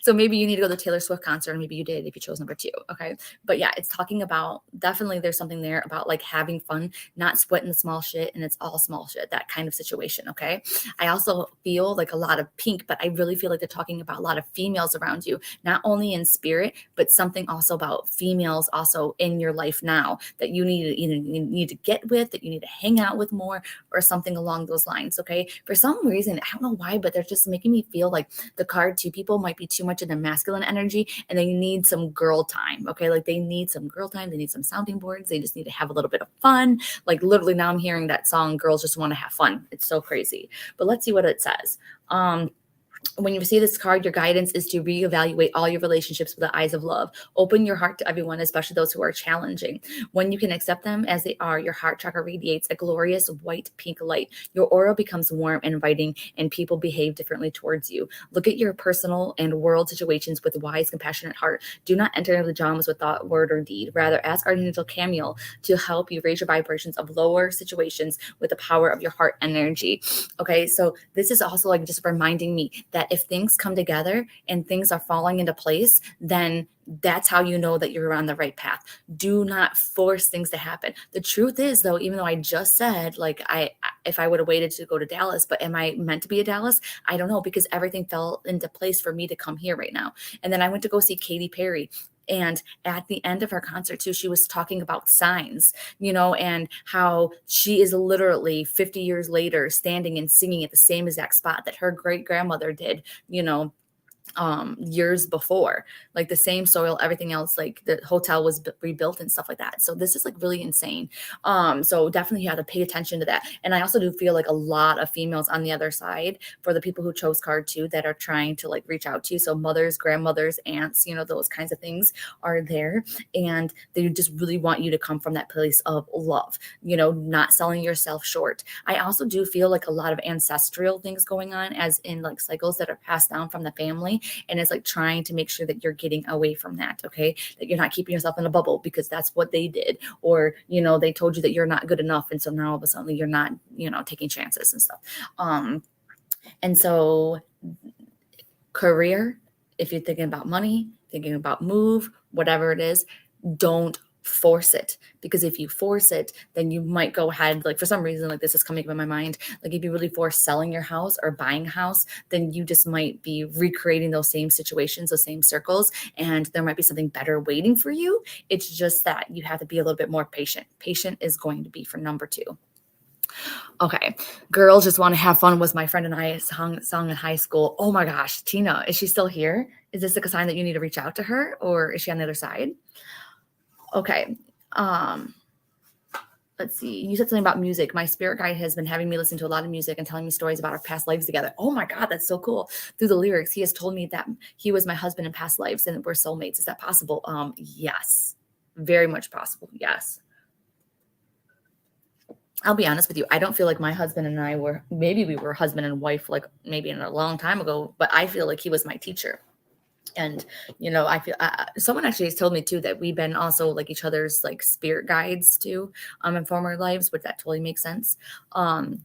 Speaker 1: So maybe you need to go to the Taylor Swift concert. Maybe you did if you chose number 2. Okay. But yeah, it's talking about, definitely there's something there about like having fun, not sweating the small shit, and it's all small shit, that kind of situation. Okay. I also feel like a lot of pink, but I really feel like they're talking about a lot of females around you, not only in spirit, but something also about females also in your life now that you need to get with, that you need to hang out with more, or something along those lines. Okay. For some reason, I don't know why, but they're just making me feel like the card 2 people might be too much in the masculine energy and they need some girl time. Okay. Like they need some girl time. They need some sounding boards. They just need to have a little bit of fun. Like literally now I'm hearing that song, Girls Just Want to Have Fun. It's so crazy. But let's see what it says. When you see this card, your guidance is to reevaluate all your relationships with the eyes of love. Open your heart to everyone, especially those who are challenging. When you can accept them as they are, your heart chakra radiates a glorious white pink light. Your aura becomes warm and inviting, and people behave differently towards you. Look at your personal and world situations with wise, compassionate heart. Do not enter into the dramas with thought, word, or deed. Rather, ask Archangel Camiel to help you raise your vibrations of lower situations with the power of your heart energy. Okay, so this is also like just reminding me that if things come together and things are falling into place, then that's how you know that you're on the right path. Do not force things to happen. The truth is, though, even though I just said, like, if I would have waited to go to Dallas, but am I meant to be at Dallas? I don't know, because everything fell into place for me to come here right now. And then I went to go see Katy Perry. And at the end of her concert, too, she was talking about signs, and how she is literally 50 years later standing and singing at the same exact spot that her great grandmother did, years before, like the same soil, everything else, like the hotel was rebuilt and stuff like that. So this is like really insane. So definitely you have to pay attention to that. And I also do feel like a lot of females on the other side, for the people who chose card 2, that are trying to like reach out to you. So mothers, grandmothers, aunts, those kinds of things are there, and they just really want you to come from that place of love, not selling yourself short. I also do feel like a lot of ancestral things going on, as in like cycles that are passed down from the family, and it's like trying to make sure that you're getting away from that. Okay. That you're not keeping yourself in a bubble because that's what they did. Or, they told you that you're not good enough. And so now all of a sudden you're not, taking chances and stuff. And so career, if you're thinking about money, thinking about move, whatever it is, don't force it, because if you force it, then you might go ahead, like for some reason, like this is coming up in my mind, like if you really force selling your house or buying a house, then you just might be recreating those same situations, those same circles, and there might be something better waiting for you. It's just that you have to be a little bit more patient. Patient is going to be for number 2. Okay. Girls Just Want to Have Fun was my friend and I song in high school. Oh my gosh, Tina, is she still here? Is this like a sign that you need to reach out to her, or is she on the other side? Okay. let's see. You said something about music. My spirit guide has been having me listen to a lot of music and telling me stories about our past lives together. Oh my God, that's so cool. Through the lyrics, he has told me that he was my husband in past lives and we're soulmates. Is that possible? Yes, very much possible. Yes. I'll be honest with you. I don't feel like my husband and I were, maybe we were husband and wife, like maybe in a long time ago, but I feel like he was my teacher. And, I feel someone actually has told me too that we've been also like each other's like spirit guides too, in former lives, which that totally makes sense. Oh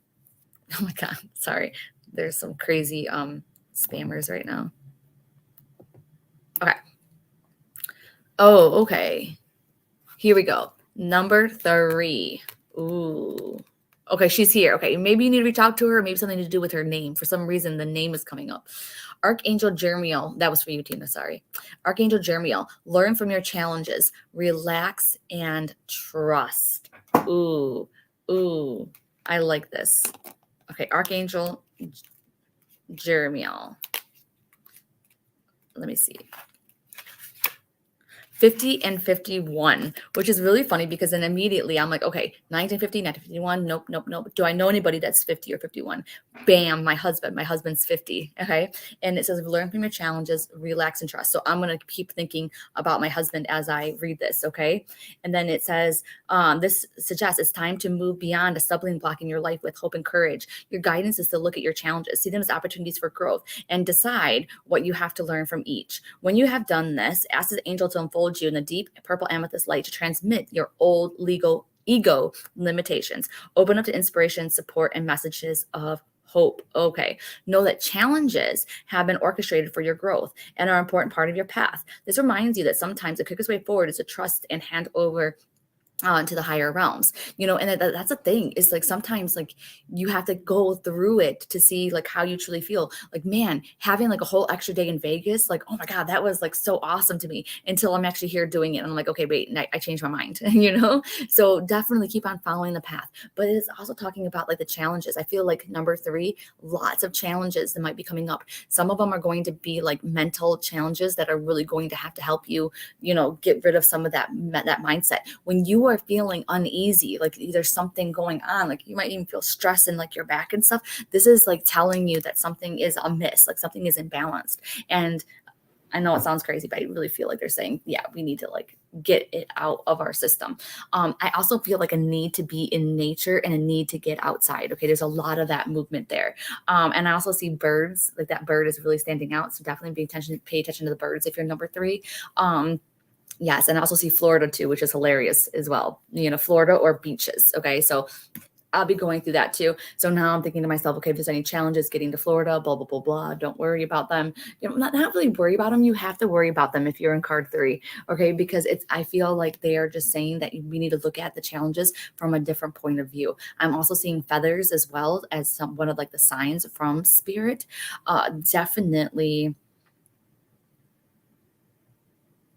Speaker 1: my God, sorry. There's some crazy spammers right now. Okay. Oh, okay. Here we go. Number 3. Ooh. Okay, she's here. Okay, maybe you need to reach out to her, maybe something to do with her name. For some reason, the name is coming up. Archangel Jeremiel, that was for you, Tina, sorry. Archangel Jeremiel, learn from your challenges, relax and trust. Ooh, I like this. Okay, Archangel Jeremiel. Let me see. 50 and 51, which is really funny because then immediately I'm like, okay, 1950, 1951. Nope. Do I know anybody that's 50 or 51? Bam, my husband's 50. Okay. And it says, learn from your challenges, relax and trust. So I'm going to keep thinking about my husband as I read this. Okay. And then it says, this suggests it's time to move beyond a stumbling block in your life with hope and courage. Your guidance is to look at your challenges, see them as opportunities for growth, and decide what you have to learn from each. When you have done this, ask the angel to unfold you in the deep purple amethyst light to transmit your old legal ego limitations. Open up to inspiration, support, and messages of hope. Okay. Know that challenges have been orchestrated for your growth and are an important part of your path. This reminds you that sometimes the quickest way forward is to trust and hand over to the higher realms, and that's a thing. Is like sometimes like you have to go through it to see like how you truly feel. Like, man, having like a whole extra day in Vegas, like, oh my God, that was like so awesome to me until I'm actually here doing it. And I'm like, okay, wait, I changed my mind, So definitely keep on following the path. But it is also talking about like the challenges. I feel like number 3, lots of challenges that might be coming up. Some of them are going to be like mental challenges that are really going to have to help you, get rid of some of that mindset. When you are feeling uneasy, like there's something going on, like you might even feel stress in like your back and stuff. This is like telling you that something is amiss, like something is imbalanced. And I know it sounds crazy, but I really feel like they're saying, yeah, we need to like get it out of our system. I also feel like a need to be in nature and a need to get outside. Okay. There's a lot of that movement there. And I also see birds, like that bird is really standing out. So definitely pay attention to the birds if you're number 3. Yes, and I also see Florida too, which is hilarious as well. Florida or beaches. Okay, so I'll be going through that too. So now I'm thinking to myself, okay, if there's any challenges getting to Florida, blah, blah, blah, blah, don't worry about them. Not really worry about them. You have to worry about them if you're in card 3, okay? Because I feel like they are just saying that we need to look at the challenges from a different point of view. I'm also seeing feathers as well as one of like the signs from spirit. Definitely.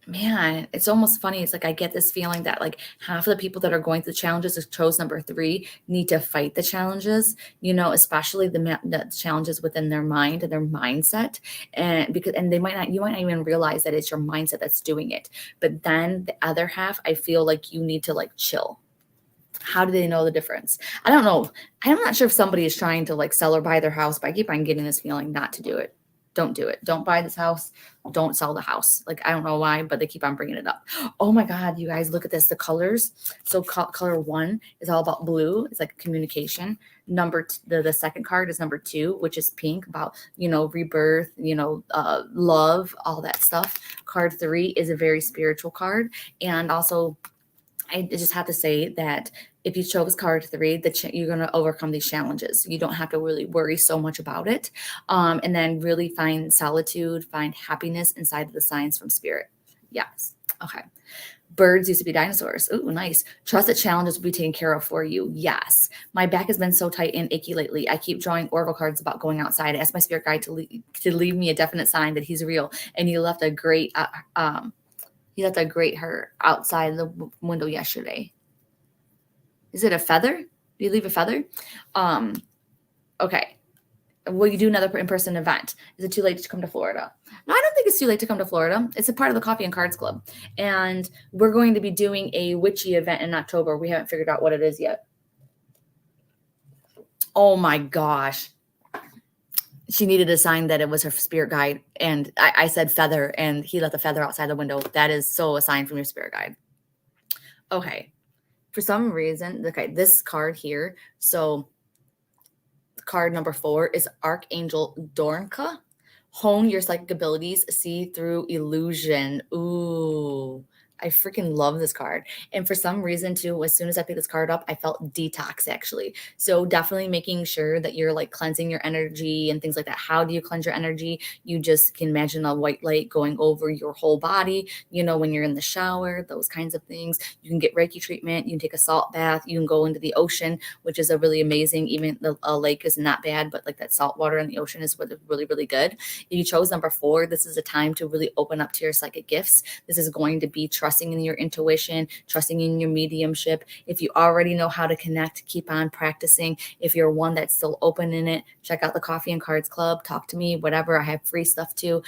Speaker 1: Man, it's almost funny. It's like I get this feeling that like half of the people that are going through challenges who chose number 3 need to fight the challenges, especially the challenges within their mind and their mindset. And you might not even realize that it's your mindset that's doing it. But then the other half, I feel like you need to like chill. How do they know the difference? I don't know. I'm not sure if somebody is trying to like sell or buy their house, but I keep on getting this feeling not to do it. Don't do it. Don't buy this house. Don't sell the house. Like, I don't know why, but they keep on bringing it up. Oh my God, you guys, look at this. The colors. So color 1 is all about blue. It's like communication. The second card is number 2, which is pink, about, rebirth, love, all that stuff. Card 3 is a very spiritual card. And also, I just have to say that if you chose card 3, you're going to overcome these challenges. You don't have to really worry so much about it. And then really find solitude, find happiness inside of the signs from spirit. Yes. Okay. Birds used to be dinosaurs. Ooh, nice. Trust that challenges will be taken care of for you. Yes. My back has been so tight and achy lately. I keep drawing oracle cards about going outside. I asked my spirit guide to leave me a definite sign that he's real. And he left a great heart outside the window yesterday. Is it a feather? Do you leave a feather? Okay. Will you do another in-person event? Is it too late to come to Florida? No, I don't think think it's too late to come to Florida. It's a part of the Coffee and Cards Club. And we're going to be doing a witchy event in October. We haven't figured out what it is yet. Oh my gosh. She needed a sign that it was her spirit guide. And I said feather, and he left the feather outside the window. That is so a sign from your spirit guide. Okay. For some reason, okay, this card here. So card number 4 is Archangel Dornka. Hone your psychic abilities, see through illusion. Ooh, I freaking love this card. And for some reason, too, as soon as I picked this card up, I felt detox actually. So definitely making sure that you're like cleansing your energy and things like that. How do you cleanse your energy? You just can imagine a white light going over your whole body, you know, when you're in the shower, those kinds of things. You can get Reiki treatment. You can take a salt bath. You can go into the ocean, which is a really amazing, even a lake is not bad, but like that salt water in the ocean is really, really good. If you chose number 4, this is a time to really open up to your psychic gifts. This is going to be trusting in your intuition, trusting in your mediumship. If you already know how to connect, keep on practicing. If you're one that's still open in it, check out the Coffee and Cards Club, talk to me, whatever. I have free stuff too.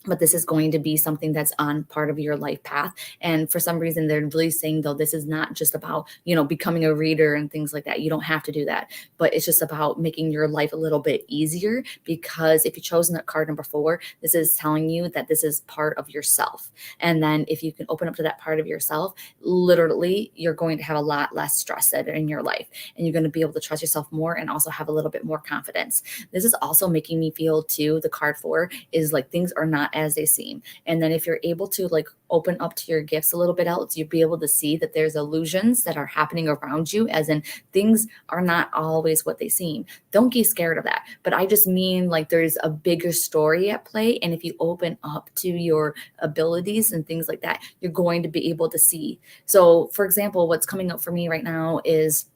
Speaker 1: But this is going to be something that's on part of your life path. And for some reason, they're really saying, though, this is not just about, you know, becoming a reader and things like that. You don't have to do that. But it's just about making your life a little bit easier, because if you chosen that card number 4, this is telling you that this is part of yourself. And then if you can open up to that part of yourself, literally, you're going to have a lot less stress in your life. And you're going to be able to trust yourself more and also have a little bit more confidence. This is also making me feel, too, the card 4 is like things are not as they seem. And then if you're able to like open up to your gifts a little bit else, you'll be able to see that there's illusions that are happening around you, as in things are not always what they seem. Don't get scared of that. But I just mean like there's a bigger story at play. And if you open up to your abilities and things like that, you're going to be able to see. So for example, what's coming up for me right now is,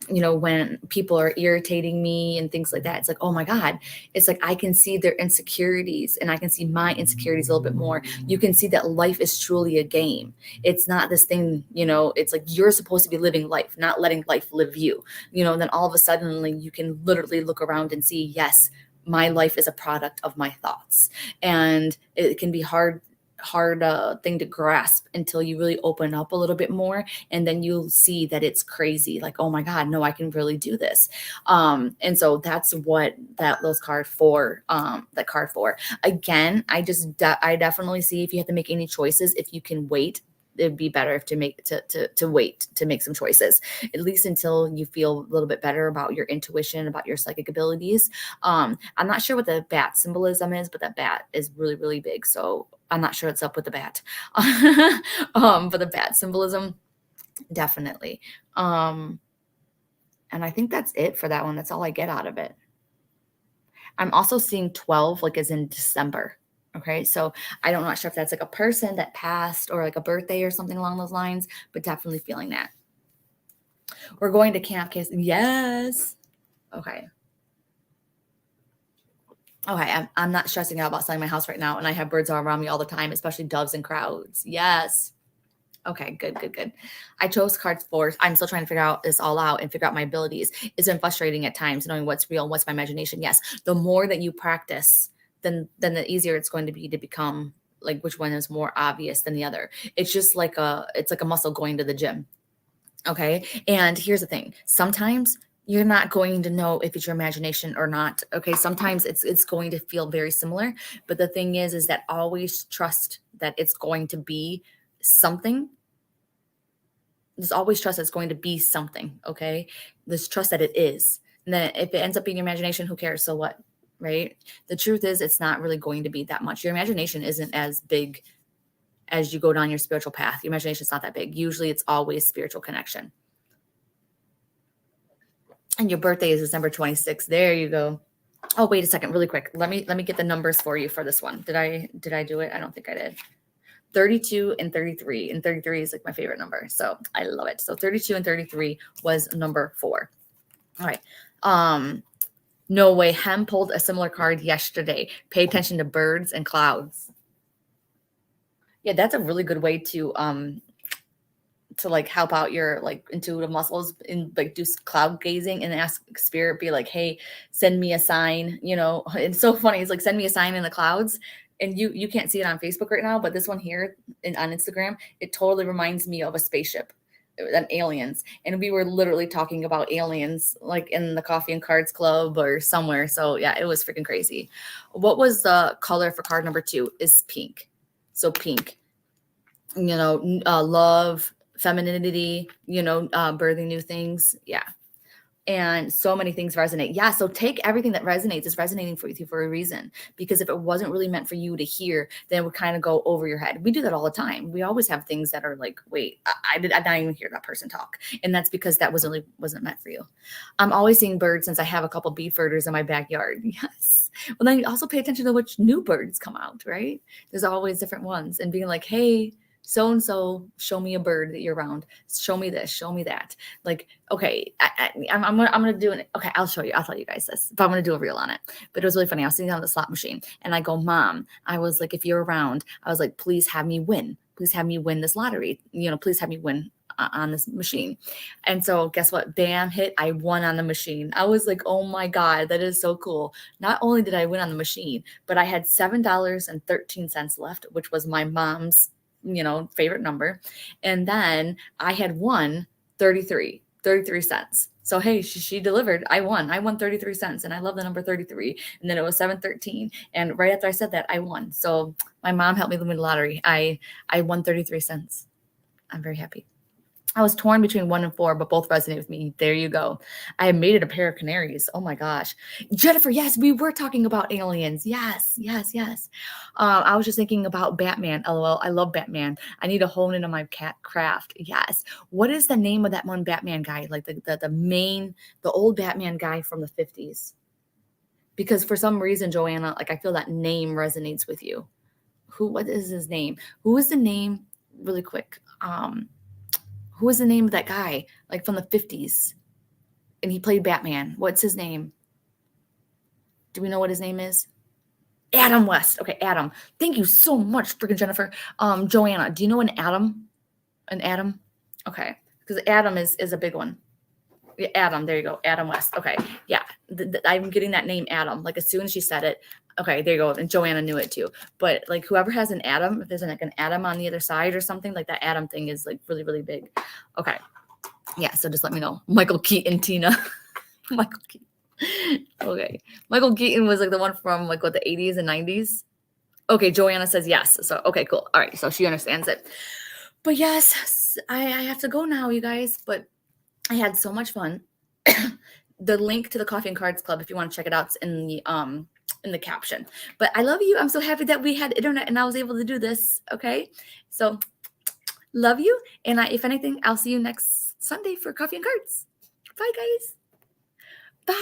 Speaker 1: you know, when people are irritating me and things like that, it's like, oh my God, it's like I can see their insecurities and I can see my insecurities a little bit more. You can see that life is truly a game. It's not this thing, you know, it's like you're supposed to be living life, not letting life live you, you know, and then all of a sudden you can literally look around and see, yes, my life is a product of my thoughts. And it can be hard thing to grasp until you really open up a little bit more, and then you'll see that it's crazy, like, oh my God, no, I can really do this. And so that's what that card 4 again. I definitely see, if you have to make any choices, if you can wait, it'd be better if to wait to make some choices, at least until you feel a little bit better about your intuition, about your psychic abilities. I'm not sure what the bat symbolism is, but that bat is really, really big. So I'm not sure what's up with the bat. But the bat symbolism, definitely. And I think that's it for that one. That's all I get out of it. I'm also seeing 12, like as in December. Okay, so I'm not sure if that's like a person that passed or like a birthday or something along those lines, but definitely feeling that. We're going to camp, kids. Yes. Okay. Okay, I'm not stressing out about selling my house right now, and I have birds all around me all the time, especially doves and crowds. Yes. Okay, good. I chose cards 4. I'm still trying to figure this all out and figure out my abilities. It's been frustrating at times knowing what's real and what's my imagination. Yes, the more that you practice, then the easier it's going to be to become like which one is more obvious than the other. It's just like it's like a muscle going to the gym. Okay, and here's the thing: sometimes you're not going to know if it's your imagination or not. Okay, sometimes it's going to feel very similar, but the thing is that always trust that it's going to be something. Just always trust it's going to be something. Okay, just trust that it is. And then if it ends up being your imagination, who cares? So what? Right? The truth is, it's not really going to be that much. Your imagination isn't as big as you go down your spiritual path. Your imagination is not that big. Usually, it's always spiritual connection. And your birthday is December 26th. There you go. Oh, wait a second, really quick. Let me get the numbers for you for this one. Did I do it? I don't think I did. 32 and 33. And 33 is like my favorite number. So I love it. So 32 and 33 was number 4. All right. No way. Hem pulled a similar card yesterday. Pay attention to birds and clouds. Yeah, that's a really good way to like help out your like intuitive muscles and like do cloud gazing and ask spirit, be like, hey, send me a sign, you know. It's so funny. It's like, send me a sign in the clouds. And you can't see it on Facebook right now, but this one here on Instagram, it totally reminds me of a spaceship and aliens. And we were literally talking about aliens like in the Coffee and Cards Club or somewhere. So yeah, it was freaking crazy. What was the color for card number 2? Is pink. So pink, love, femininity, birthing new things. Yeah. And so many things resonate. Yeah. So take everything that resonates is resonating for you for a reason. Because if it wasn't really meant for you to hear, then it would kind of go over your head. We do that all the time. We always have things that are like, wait, I did not even hear that person talk. And that's because that wasn't meant for you. I'm always seeing birds since I have a couple beef birders in my backyard. Yes. Well, then you also pay attention to which new birds come out, right? There's always different ones. And being like, hey, so-and-so, show me a bird that you're around. Show me this, show me that. Like, okay, I'm gonna do it. Okay, I'll show you. I'll tell you guys this, but I'm gonna do a reel on it. But it was really funny. I was sitting on the slot machine and I go, Mom, I was like, if you're around, I was like, please have me win. Please have me win this lottery. Please have me win on this machine. And so guess what? Bam, hit. I won on the machine. I was like, oh my God, that is so cool. Not only did I win on the machine, but I had $7.13 left, which was my mom's favorite number. And then I had won 33 cents. So, hey, she delivered. I won 33 cents. And I love the number 33. And then it was 713. And right after I said that, I won. So my mom helped me win the lottery. I won 33 cents. I'm very happy. I was torn between 1 and 4, but both resonate with me. There you go. I made it a pair of canaries. Oh my gosh. Jennifer, yes, we were talking about aliens. Yes. I was just thinking about Batman. LOL. I love Batman. I need to hone into my cat craft. Yes. What is the name of that one Batman guy? Like the old Batman guy from the 50s? Because for some reason, Joanna, like I feel that name resonates with you. What is his name? Who is the name? Really quick. Who was the name of that guy, like from the 50s? And he played Batman. What's his name? Do we know what his name is? Adam West. Okay, Adam. Thank you so much, freaking Jennifer. Joanna, do you know an Adam? An Adam? Okay, because Adam is a big one. Yeah, Adam, there you go. Adam West. Okay, yeah. I'm getting that name Adam. Like as soon as she said it, okay, there you go. And Joanna knew it too. But like whoever has an Adam, if there's like an Adam on the other side or something, like that Adam thing is like really, really big. Okay. Yeah, so just let me know. Michael Keaton, Tina. Michael Keaton. Okay. Michael Keaton was like the one from like what, the 80s and 90s? Okay, Joanna says yes. So okay, cool. All right, so she understands it. But yes, I have to go now, you guys. But I had so much fun. The link to the Coffee and Cards Club, if you want to check it out, is in the caption. But I love you. I'm so happy that we had internet and I was able to do this. Okay, so love you. And if anything, I'll see you next Sunday for Coffee and Cards. Bye, guys. Bye.